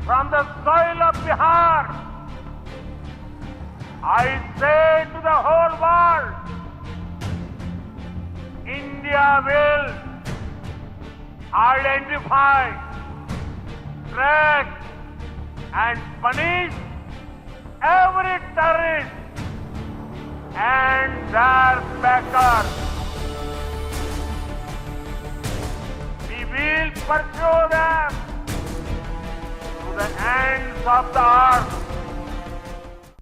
from the soil of Bihar, I say to the whole world, India will identify, track and punish every terrorist and their backers. We will pursue them to the ends of the earth.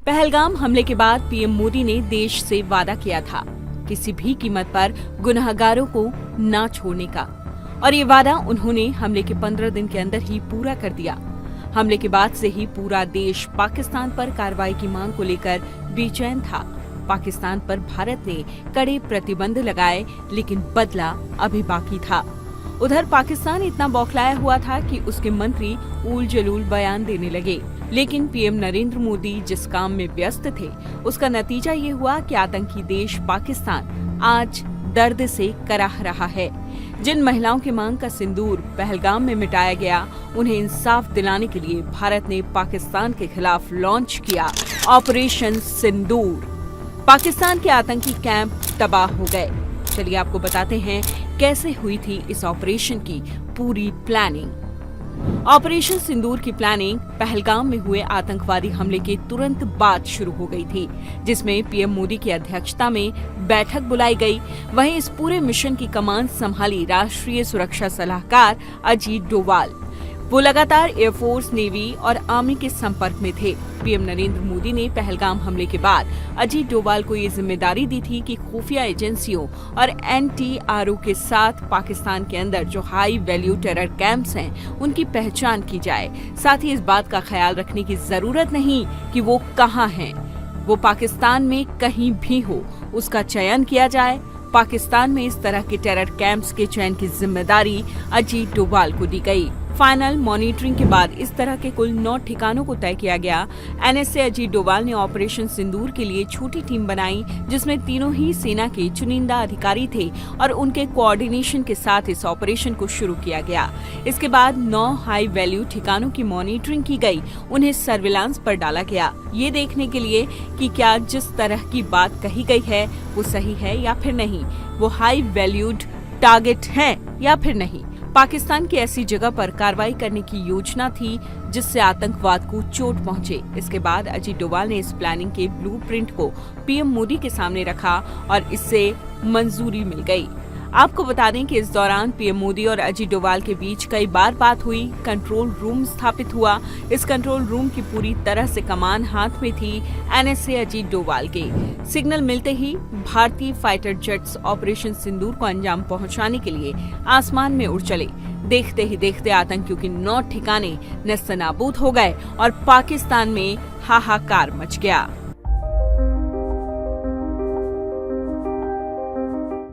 Pahalgam हमले के बाद PM Modi ने देश से वादा किया था किसी भी कीमत पर गुनहगारों को ना छोड़ने का, और ये वादा उन्होंने हमले के 15 दिन के अंदर ही पूरा कर दिया। हमले के बाद से ही पूरा देश पाकिस्तान पर कार्रवाई की मांग को लेकर बेचैन था। पाकिस्तान पर भारत ने कड़े प्रतिबंध लगाए, लेकिन बदला अभी बाकी था। उधर पाकिस्तान इतना बौखलाया हुआ था कि उसके मंत्री उल जलूल बयान देने लगे, लेकिन पीएम नरेंद्र मोदी जिस काम में व्यस्त थे उसका नतीजा ये हुआ कि आतंकी देश पाकिस्तान आज दर्द से कराह रहा है। जिन महिलाओं की मांग का सिंदूर पहलगाम में मिटाया गया, उन्हें इंसाफ दिलाने के लिए भारत ने पाकिस्तान के खिलाफ लॉन्च किया ऑपरेशन सिंदूर। पाकिस्तान के आतंकी कैंप तबाह हो गए। चलिए आपको बताते हैं कैसे हुई थी इस ऑपरेशन की पूरी प्लानिंग। ऑपरेशन सिंदूर की प्लानिंग पहलगाम में हुए आतंकवादी हमले के तुरंत बाद शुरू हो गई थी, जिसमें पीएम मोदी की अध्यक्षता में बैठक बुलाई गई। वहीं इस पूरे मिशन की कमान संभाली राष्ट्रीय सुरक्षा सलाहकार अजीत डोवाल। वो लगातार एयरफोर्स, नेवी और आर्मी के संपर्क में थे। पीएम नरेंद्र मोदी ने पहलगाम हमले के बाद अजीत डोवाल को ये जिम्मेदारी दी थी कि खुफिया एजेंसियों और NTRO के साथ पाकिस्तान के अंदर जो हाई वैल्यू टेरर कैंप्स हैं, उनकी पहचान की जाए। साथ ही इस बात का ख्याल रखने की जरूरत नहीं कि वो कहाँ हैं, वो पाकिस्तान में कहीं भी हो, उसका चयन किया जाए। पाकिस्तान में इस तरह के टेरर कैंप्स के चयन की जिम्मेदारी अजीत डोवाल को दी गई। फाइनल मॉनिटरिंग के बाद इस तरह के कुल 9 ठिकानों को तय किया गया। NSA अजीत डोवाल ने ऑपरेशन सिंदूर के लिए छोटी टीम बनाई, जिसमें तीनों ही सेना के चुनिंदा अधिकारी थे और उनके कोऑर्डिनेशन के साथ इस ऑपरेशन को शुरू किया गया। इसके बाद 9 हाई वैल्यू ठिकानों की मॉनिटरिंग की गई, उन्हें सर्विलांस पर डाला गया, ये देखने के लिए कि क्या जिस तरह की बात कही गई है वो सही है या फिर नहीं, वो हाई वैल्यूड टारगेट है या फिर नहीं। पाकिस्तान की ऐसी जगह पर कार्रवाई करने की योजना थी जिससे आतंकवाद को चोट पहुंचे। इसके बाद अजीत डोवाल ने इस प्लानिंग के ब्लूप्रिंट को पीएम मोदी के सामने रखा और इससे मंजूरी मिल गई। आपको बता दें कि इस दौरान पीएम मोदी और अजीत डोवाल के बीच कई बार बात हुई। कंट्रोल रूम स्थापित हुआ। इस कंट्रोल रूम की पूरी तरह से कमान हाथ में थी NSA अजीत डोवाल के। सिग्नल मिलते ही भारतीय फाइटर जेट्स ऑपरेशन सिंदूर को अंजाम पहुंचाने के लिए आसमान में उड़ चले। देखते ही देखते आतंकियों के 9 ठिकाने नेस्तनाबूद हो गए और पाकिस्तान में हाहाकार मच गया।